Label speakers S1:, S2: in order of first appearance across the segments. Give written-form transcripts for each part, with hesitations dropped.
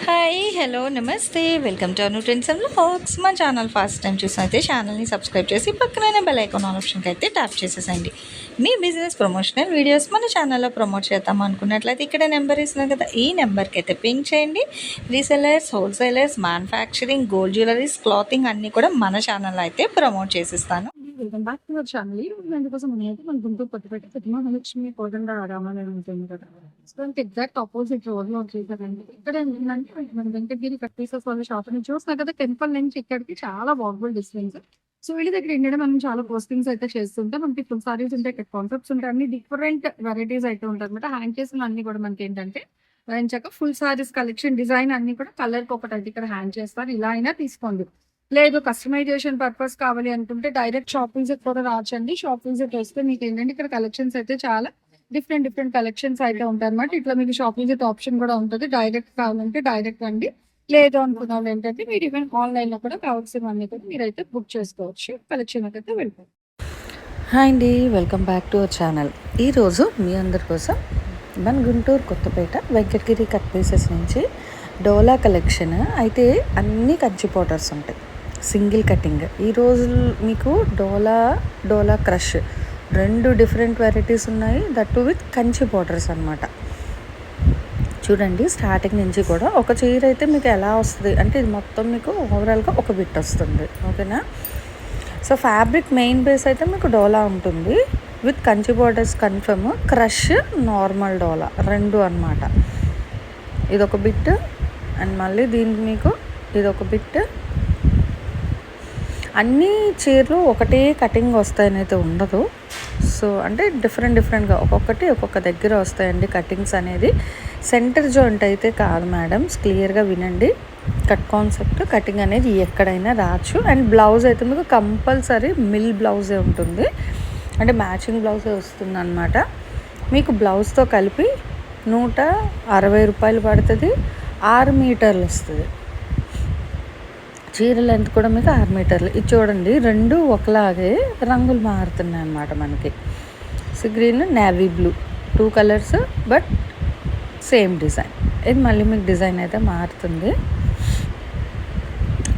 S1: Hi hello నమస్తే welcome to Anu trends and vlogs. మా channel first time చూసినైతే ఛానల్ని subscribe చేసి పక్కన బెల్ ఐకాన్ ఆప్షన్కి అయితే ట్యాప్ చేసేసండి. మీ బిజినెస్ ప్రమోషనల్ వీడియోస్ మన ఛానల్లో ప్రమోట్ చేద్దాం అనుకున్నట్లయితే ఇక్కడ నెంబర్ ఇస్తున్నాం కదా, ఈ నెంబర్కి అయితే పింక్ చేయండి. Resellers, wholesalers, manufacturing, gold jewelleries, clothing అన్నీ కూడా మన ఛానల్లో అయితే ప్రమోట్ చేసిస్తాను.
S2: Welcome back to our channel. అందుకోసం నేనైతే మన గుంటూరు కొత్తపేట పెద్దమహాలక్ష్మి కోదండ రామాలయం ఉంటుంది కదా, సో దానికి ఎగ్జాక్ట్ ఆపోజిట్ రోడ్ లో వచ్చేసారండి. ఇక్కడ ఏంటంటే మన వెంకటగిరి కట్ పీసెస్ వాళ్ళ షాప్ నుంచి చూస్తున్నా కదా, టెంపుల్ నుంచి ఇక్కడికి చాలా వాకబుల్ డిస్టెన్స్. సో వీళ్ళ దగ్గర ఏంటంటే మనం చాలా పోస్టింగ్స్ అయితే చేస్తుంటాం. మనకి ఫుల్ సారీస్ ఉంటాయి, ఇక్కడ కాన్సెప్ట్స్ ఉంటాయి, అన్ని డిఫరెంట్ వెరైటీస్ అయితే ఉంటాయి అనమాట. హ్యాంగ్ చేసిన అన్ని కూడా మనకి ఏంటంటే చక్క ఫుల్ సారీస్ కలెక్షన్ డిజైన్ అన్ని కూడా కలర్ కి ఒకటి అయితే ఇక్కడ హ్యాంగ్ చేస్తారు. ఇలా అయినా తీసుకోండి, లేదు కస్టమైజేషన్ పర్పస్ కావాలి అనుకుంటే డైరెక్ట్ షాప్ విజిట్ కూడా రావచ్చండి. షాప్ విజిట్ వస్తే మీకు ఏంటంటే ఇక్కడ కలెక్షన్స్ అయితే చాలా డిఫరెంట్ కలెక్షన్స్ అయితే ఉంటాయి అనమాట. ఇట్లా మీకు షాప్ విజిట్ ఆప్షన్ కూడా ఉంటుంది. డైరెక్ట్ కావాలంటే డైరెక్ట్ అండి, లేదు అనుకున్న వాళ్ళు ఏంటంటే మీరు ఈవెన్ ఆన్లైన్ లో కూడా కావాల్సినవన్నీ కూడా మీరైతే బుక్ చేసుకోవచ్చు. కలెక్షన్ అయితే వెళ్ళిపోతుంది.
S1: హాయ్ అండి, welcome back to our channel. ఈరోజు మీ అందరి కోసం మన గుంటూరు కొత్తపేట వెంకటగిరి కట్ పీసెస్ నుంచి డోలా కలెక్షన్ అయితే అన్ని కంచి పౌడర్స్ ఉంటాయి, సింగిల్ కటింగ్. ఈరోజు మీకు డోలా క్రష్ రెండు డిఫరెంట్ వెరైటీస్ ఉన్నాయి, దట్టు విత్ కంచి పౌడర్స్ అనమాట. చూడండి, స్టార్టింగ్ నుంచి కూడా ఒక చీర అయితే మీకు ఎలా వస్తుంది అంటే ఇది మొత్తం మీకు ఓవరాల్గా ఒక బిట్ వస్తుంది, ఓకేనా. సో ఫ్యాబ్రిక్ మెయిన్ బేస్ అయితే మీకు డోలా ఉంటుంది with Kanchi borders confirm, crush, normal Dola రెండు అనమాట. ఇదొక బిట్ అండ్ మళ్ళీ దీనికి మీకు ఇదొక బిట్. అన్ని చీరలు ఒకటే కటింగ్ వస్తాయని అయితే ఉండదు. సో అంటే డిఫరెంట్గా ఒక్కొక్కటి ఒక్కొక్క దగ్గర వస్తాయండి కటింగ్స్ అనేది. సెంటర్ జాయింట్ అయితే కాదు మేడమ్స్, క్లియర్గా వినండి. కట్ కాన్సెప్ట్ కటింగ్ అనేది ఎక్కడైనా రావచ్చు. అండ్ బ్లౌజ్ అయితే మీకు కంపల్సరీ మిల్ బ్లౌజే ఉంటుంది, అంటే మ్యాచింగ్ బ్లౌజే వస్తుంది అనమాట. మీకు బ్లౌజ్తో కలిపి 160 రూపాయలు పడుతుంది. 6 మీటర్లు వస్తుంది చీర లెంత్ కూడా మీకు 6 మీటర్లు. ఇది చూడండి, రెండు ఒకలాగే రంగులు మారుతున్నాయి అన్నమాట మనకి. Green, navy blue, 2 colours but same design. ఇది మళ్ళీ మీకు డిజైన్ అయితే మారుతుంది.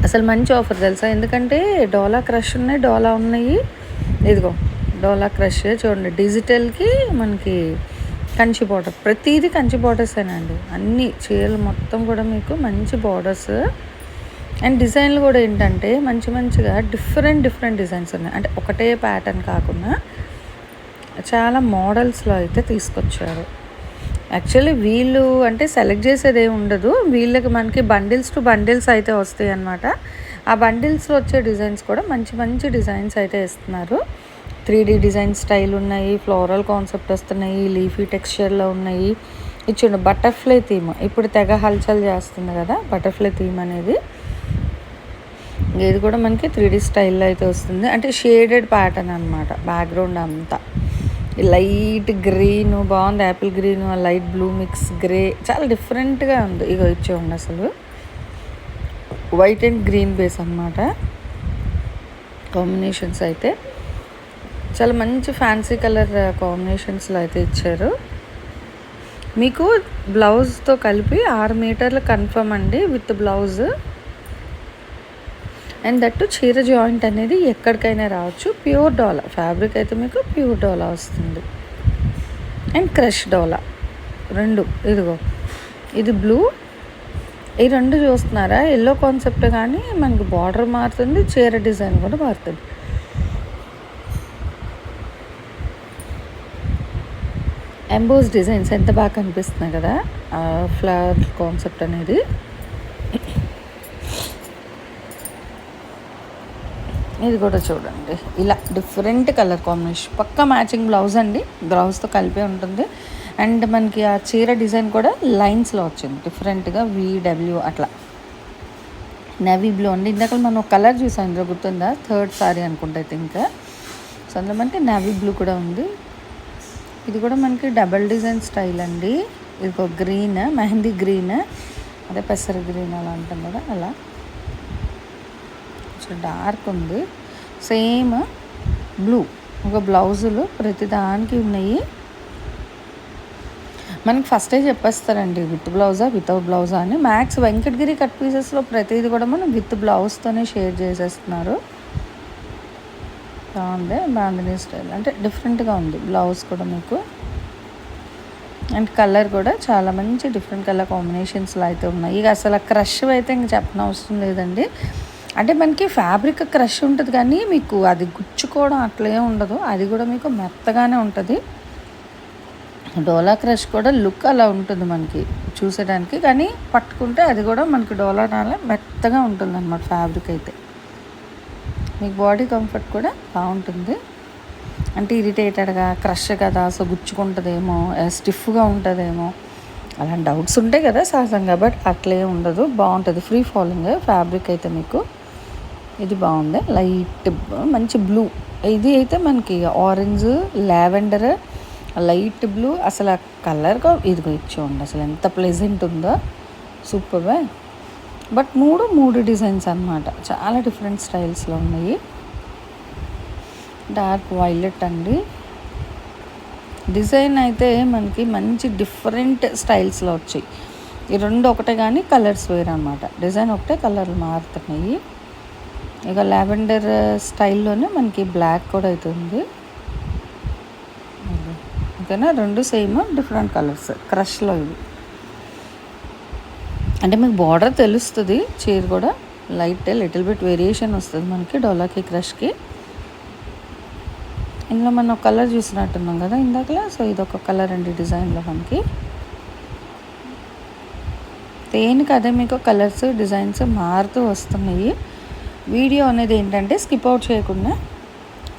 S1: అసలు మంచి ఆఫర్ తెలుసా, ఎందుకంటే డోలా క్రష్ ఉన్నాయి, డోలా ఉన్నాయి. ఇదిగో డోలా క్రష్ చూడండి, డిజిటల్కి మనకి కంచి బార్డర్, ప్రతిదీ కంచి బార్డర్సేనండి. అన్ని చీరలు మొత్తం కూడా మీకు మంచి బార్డర్స్. అండ్ డిజైన్లు కూడా ఏంటంటే మంచిగా డిఫరెంట్ డిజైన్స్ ఉన్నాయి, అంటే ఒకటే ప్యాటర్న్ కాకుండా చాలా మోడల్స్లో అయితే తీసుకొచ్చారు. యాక్చువల్లీ వీళ్ళు అంటే సెలెక్ట్ చేసేది ఏమి ఉండదు, వీళ్ళకి మనకి బండిల్స్ టు బండిల్స్ అయితే వస్తాయి అన్నమాట. ఆ బండిల్స్లో వచ్చే డిజైన్స్ కూడా మంచి డిజైన్స్ అయితే ఇస్తున్నారు. 3D డిజైన్ స్టైల్ ఉన్నాయి, ఫ్లోరల్ కాన్సెప్ట్ వస్తున్నాయి, లీఫీ టెక్స్చర్లో ఉన్నాయి. ఇది చూడండి, బటర్ఫ్లై థీమ్ ఇప్పుడు తెగ హల్చల్ చేస్తుంది కదా బటర్ఫ్లై థీమ్ అనేది. ఇది కూడా మనకి 3D స్టైల్లో అయితే వస్తుంది, అంటే షేడెడ్ ప్యాటర్న్ అనమాట. బ్యాక్గ్రౌండ్ అంతా లైట్ గ్రీన్ బాగుంది, Apple green, light blue mix grey, చాలా డిఫరెంట్గా ఉంది. ఇగో ఇచ్చేయండి, అసలు వైట్ అండ్ గ్రీన్ బేస్ అనమాట. కాంబినేషన్స్ అయితే చాలా మంచి ఫ్యాన్సీ కలర్ కాంబినేషన్స్లో అయితే ఇచ్చారు. మీకు బ్లౌజ్తో కలిపి 6 మీటర్లు కన్ఫర్మ్ అండి విత్ బ్లౌజ్. అండ్ దట్టు చీర జాయింట్ అనేది ఎక్కడికైనా రావచ్చు. ప్యూర్ డోలా ఫ్యాబ్రిక్ అయితే మీకు ప్యూర్ డోలా వస్తుంది. అండ్ క్రష్ డోలా రెండు. ఇదిగో ఇది బ్లూ, ఈ రెండు చూస్తున్నారా, ఎల్లో కాన్సెప్ట్, కానీ మనకి బార్డర్ మారుతుంది, చీర డిజైన్ కూడా మారుతుంది. ఎంబోస్ డిజైన్స్ ఎంత బాగా కనిపిస్తున్నాయి కదా, ఫ్లవర్ కాన్సెప్ట్ అనేది. ఇది కూడా చూడండి, ఇలా డిఫరెంట్ కలర్ కాంబినేషన్, పక్కా మ్యాచింగ్ బ్లౌజ్ అండి, బ్లౌజ్తో కలిపే ఉంటుంది. అండ్ మనకి ఆ చీర డిజైన్ కూడా లైన్స్లో వచ్చింది డిఫరెంట్గా, VW అట్లా. నేవీ బ్లూ అండి, ఇందాక మనం ఒక కలర్ చూసాం, ఇందులో గుర్తుందా, 3rd సారీ అనుకుంటా అయితే. ఇంకా సో అందులో మనకి నేవీ బ్లూ కూడా ఉంది. ఇది కూడా మనకి డబల్ డిజైన్ స్టైల్ అండి. ఇది ఒక గ్రీన్, మెహందీ గ్రీన్, అదే పెసర గ్రీన్ అలా అంటాం కదా, అలా డార్క్ ఉంది. సేమ్ బ్లూ, ఒక బ్లౌజులు ప్రతి దానికి ఉన్నాయి. మనకి ఫస్టే చెప్పేస్తారండి విత్ బ్లౌజా వితౌట్ బ్లౌజా అని. మ్యాక్స్ వెంకటగిరి కట్ పీసెస్లో ప్రతిదీ కూడా మనం విత్ బ్లౌజ్తోనే షేర్ చేసేస్తున్నారు. బాగుంది బాందినీ స్టైల్, అంటే డిఫరెంట్గా ఉంది బ్లౌజ్ కూడా మీకు. అండ్ కలర్ కూడా చాలా మంచి డిఫరెంట్ కలర్ కాంబినేషన్స్లో అయితే ఉన్నాయి. ఇక అసలు క్రష్ అయితే ఇంక చెప్పనవసరం లేదండి. అంటే మనకి ఫ్యాబ్రిక్ క్రష్ ఉంటుంది కానీ మీకు అది గుచ్చుకోవడం అట్లే ఉండదు, అది కూడా మీకు మెత్తగానే ఉంటుంది. డోలా క్రష్ కూడా లుక్ అలా ఉంటుంది మనకి చూసేదానికి, కానీ పట్టుకుంటే అది కూడా మనకి డోలా నాల మెత్తగా ఉంటుంది అన్నమాట ఫ్యాబ్రిక్ అయితే. మీకు బాడీ కంఫర్ట్ కూడా బాగుంటుంది. అంటే ఇరిటేటెడ్గా క్రష్ కదా సో గుచ్చుకుంటుందేమో, స్టిఫ్గా ఉంటుందేమో అలాంటి డౌట్స్ ఉంటాయి కదా సహజంగా, బట్ అట్లే ఉండదు, బాగుంటుంది. ఫ్రీ ఫాలింగ్ ఫ్యాబ్రిక్ అయితే మీకు. ఇది బాగుంది, లైట్ మంచి బ్లూ. ఇది అయితే మనకి ఆరెంజ్, లావెండర్, లైట్ బ్లూ, అసలు ఆ కలర్గా ఇదిగో ఇచ్చేయండి అసలు ఎంత ప్లెజెంట్ ఉందో, సూపర్వే. బట్ మూడు డిజైన్స్ అన్నమాట, చాలా డిఫరెంట్ స్టైల్స్లో ఉన్నాయి. డార్క్ వైలెట్ అండి, డిజైన్ అయితే మనకి మంచి డిఫరెంట్ స్టైల్స్లో వచ్చాయి. ఈ రెండు ఒకటే కానీ కలర్స్ వేరు అనమాట, డిజైన్ ఒకటే కలర్లు మారుతున్నాయి. ఇక లావెండర్ స్టైల్లోనే మనకి బ్లాక్ కూడా అయితే ఉంది. ఓకేనా, రెండు సేమ్ డిఫరెంట్ కలర్స్ క్రష్లో ఇవి. అంటే మీకు బార్డర్ తెలుస్తుంది, చీర కూడా లైట్ లిటిల్ బిట్ వేరియేషన్ వస్తుంది మనకి డోలాకి క్రష్కి. ఇందులో మనం ఒక కలర్ చూసినట్టున్నాం కదా ఇందాకలా, సో ఇదొక కలర్ అండి డిజైన్లో మనకి. దేనికి అదే మీకు కలర్స్ డిజైన్స్ మారుతూ వస్తున్నాయి. వీడియో అనేది ఏంటంటే స్కిప్ అవుట్ చేయకుండా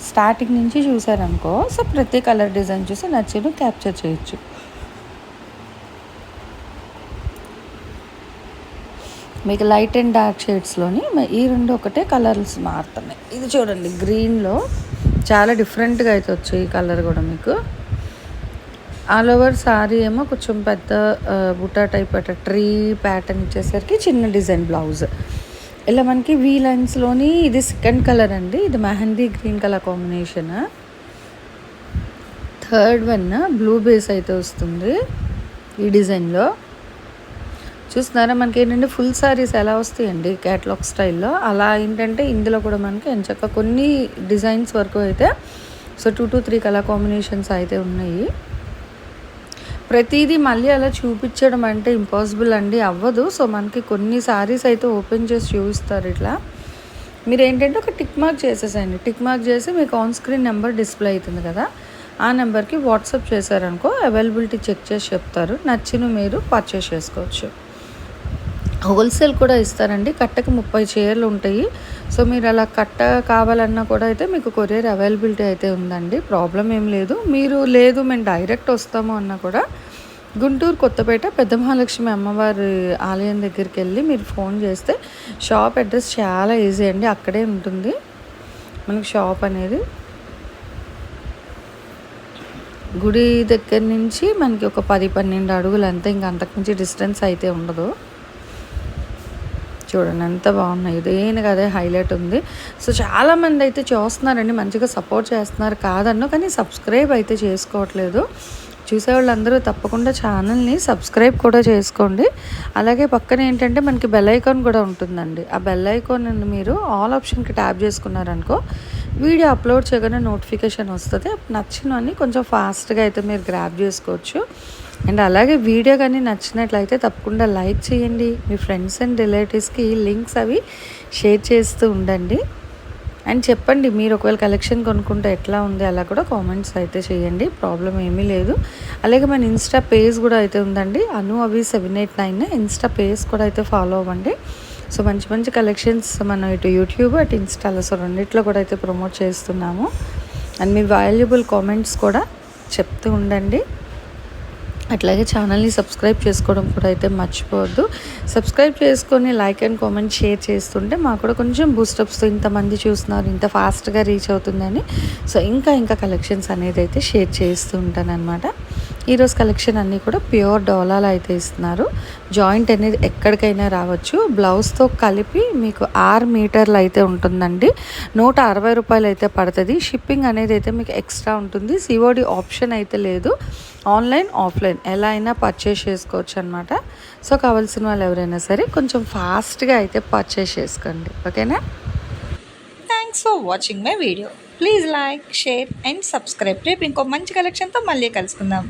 S1: స్టార్టింగ్ నుంచి చూసారనుకో, సో ప్రతి కలర్ డిజైన్ చూసి నచ్చిన క్యాప్చర్ చేయొచ్చు. మీకు లైట్ అండ్ డార్క్ షేడ్స్లోని ఈ రెండు ఒకటే కలర్స్ మారుతున్నాయి. ఇది చూడండి గ్రీన్లో చాలా డిఫరెంట్గా అయితే వచ్చాయి ఈ కలర్ కూడా మీకు. ఆల్ ఓవర్ సారీ ఏమో కొంచెం పెద్ద బుటా టైప్ అట్లా ట్రీ ప్యాటర్న్ ఇచ్చేసరికి చిన్న డిజైన్ బ్లౌజ్. ఇలా మనకి వీ లైన్స్లోని ఇది సెకండ్ కలర్ అండి, ఇది mehndi green colour combination. Third one blue base అయితే వస్తుంది ఈ డిజైన్లో. చూస్తున్నారా మనకి ఏంటంటే ఫుల్ సారీస్ ఎలా వస్తాయండి క్యాటలాగ్ స్టైల్లో, అలా ఏంటంటే ఇందులో కూడా మనకి ఎంచక్క కొన్ని డిజైన్స్ వరకు అయితే సో 2 to 3 కలర్ కాంబినేషన్స్ అయితే ఉన్నాయి. ప్రతిదీ మళ్ళీ అలా చూపించడం అంటే ఇంపాసిబుల్ అండి, అవ్వదు. సో మనకి కొన్ని సారీస్ అయితే ఓపెన్ చేసి చూపిస్తారు ఇట్లా. మీరు ఏంటంటే ఒక టిక్ మార్క్ చేసేసేయండి, టిక్ మార్క్ చేసి మీకు ఆన్ స్క్రీన్ నెంబర్ డిస్ప్లే అవుతుంది కదా, ఆ నెంబర్కి వాట్సాప్ చేశారనుకో అవైలబిలిటీ చెక్ చేసి చెప్తారు, నచ్చిన మీరు పర్చేస్ చేసుకోవచ్చు. హోల్సేల్ కూడా ఇస్తారండి, కట్టకు 30 చీరలు ఉంటాయి. సో మీరు అలా కట్ట కావాలన్నా కూడా అయితే మీకు కొరియర్ అవైలబిలిటీ అయితే ఉందండి, ప్రాబ్లం ఏం లేదు. మీరు లేదు మేము డైరెక్ట్ వస్తాము అన్నా కూడా గుంటూరు కొత్తపేట పెద్ద మహాలక్ష్మి అమ్మవారి ఆలయం దగ్గరికి వెళ్ళి మీరు ఫోన్ చేస్తే షాప్ అడ్రస్ చాలా ఈజీ అండి, అక్కడే ఉంటుంది మనకి షాప్ అనేది. గుడి దగ్గర నుంచి మనకి ఒక 10-12 అడుగులు అంతే, ఇంకా అంతకుమించి డిస్టెన్స్ అయితే ఉండదు. చూడండి ఎంత బాగున్నాయి, దేనికి అదే హైలైట్ ఉంది. సో చాలామంది అయితే చూస్తున్నారండి, మంచిగా సపోర్ట్ చేస్తున్నారు కాదన్నో, కానీ సబ్స్క్రైబ్ అయితే చేసుకోవట్లేదు. చూసేవాళ్ళందరూ తప్పకుండా ఛానల్ని సబ్స్క్రైబ్ కూడా చేసుకోండి. అలాగే పక్కన ఏంటంటే మనకి బెల్ ఐకాన్ కూడా ఉంటుందండి, ఆ బెల్ ఐకాన్ మీరు ఆల్ ఆప్షన్కి ట్యాప్ చేసుకున్నారనుకో వీడియో అప్లోడ్ చేయగానే నోటిఫికేషన్ వస్తుంది, నచ్చినవన్నీ కొంచెం ఫాస్ట్గా అయితే మీరు గ్రాప్ చేసుకోవచ్చు. అండ్ అలాగే వీడియో కానీ నచ్చినట్లయితే తప్పకుండా లైక్ చేయండి, మీ ఫ్రెండ్స్ అండ్ రిలేటివ్స్కి లింక్స్ అవి షేర్ చేస్తూ ఉండండి. అండ్ చెప్పండి మీరు ఒకవేళ కలెక్షన్ కొనుక్కుంటే ఎట్లా ఉంది అలా కూడా కామెంట్స్ అయితే చేయండి, ప్రాబ్లం ఏమీ లేదు. అలాగే మన ఇన్స్టా పేజ్ కూడా అయితే ఉందండి, అవి 789 ఇన్స్టా పేజ్ కూడా అయితే ఫాలో అవ్వండి. సో మంచి మంచి కలెక్షన్స్ మనం ఇటు యూట్యూబ్ అటు ఇన్స్టాలో సో రెండిట్లో కూడా అయితే ప్రమోట్ చేస్తున్నాము. అండ్ మీ వాల్యుబుల్ కామెంట్స్ కూడా చెప్తూ ఉండండి. అట్లాగే ఛానల్ని సబ్స్క్రైబ్ చేసుకోవడం కూడా అయితే మర్చిపోవద్దు. సబ్స్క్రైబ్ చేసుకొని లైక్ అండ్ కామెంట్ షేర్ చేస్తుంటే మాకు కూడా కొంచెం బూస్టప్స్, ఇంతమంది చూస్తున్నారు ఇంత ఫాస్ట్గా రీచ్ అవుతుందని సో ఇంకా కలెక్షన్స్ అనేది అయితే షేర్ చేస్తూ ఉంటాను అనమాట. ఈరోజు కలెక్షన్ అన్నీ కూడా ప్యూర్ డోలాలో అయితే ఇస్తున్నారు. జాయింట్ అనేది ఎక్కడికైనా రావచ్చు. బ్లౌజ్తో కలిపి మీకు 6 మీటర్లు అయితే ఉంటుందండి. 160 రూపాయలు అయితే పడుతుంది. షిప్పింగ్ అనేది అయితే మీకు ఎక్స్ట్రా ఉంటుంది. సిఓడి ఆప్షన్ అయితే లేదు. ఆన్లైన్ ఆఫ్లైన్ ఎలా అయినా పర్చేస్ చేసుకోవచ్చు అనమాట. సో కావాల్సిన వాళ్ళు ఎవరైనా సరే కొంచెం ఫాస్ట్గా అయితే పర్చేస్ చేసుకోండి. ఓకేనా?
S3: Thanks for watching my video. Please like, share and subscribe. రేపు ఇంకో మంచి కలెక్షన్తో మళ్ళీ కలుసుకుందాం.